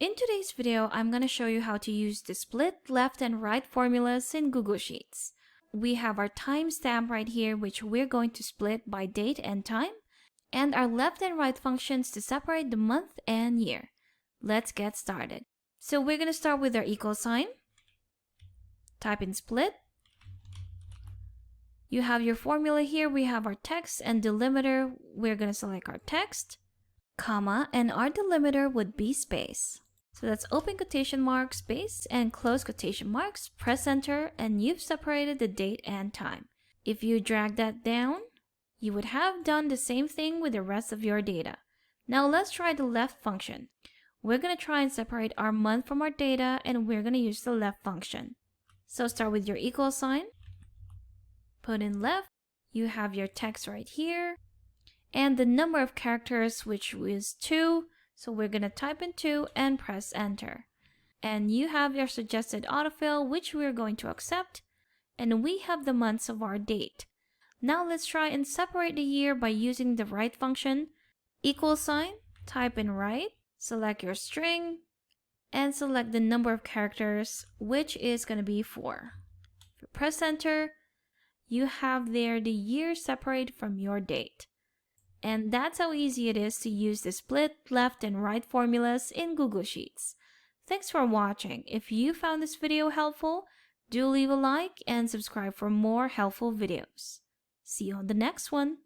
In today's video, I'm going to show you how to use the split left and right formulas in Google Sheets. We have our timestamp right here, which we're going to split by date and time, and our left and right functions to separate the month and year. Let's get started. So we're going to start with our equal sign. Type in split. You have your formula here. We have our text and delimiter. We're going to select our text, comma, and our delimiter would be space. So that's open quotation mark, space, and close quotation marks. Press enter, and you've separated the date and time. If you drag that down, you would have done the same thing with the rest of your data. Now let's try the left function. We're going to try and separate our month from our data, and we're going to use the left function. So start with your equal sign. Put in left. You have your text right here. And the number of characters, which is 2. So we're going to type in 2 and press enter. And you have your suggested autofill, which we're going to accept. And we have the months of our date. Now let's try and separate the year by using the right function. Equal sign, type in right, select your string, and select the number of characters, which is going to be 4. If you press enter, you have there the year separated from your date. And that's how easy it is to use the split left and right formulas in Google Sheets. Thanks for watching. If you found this video helpful, do leave a like and subscribe for more helpful videos. See you on the next one.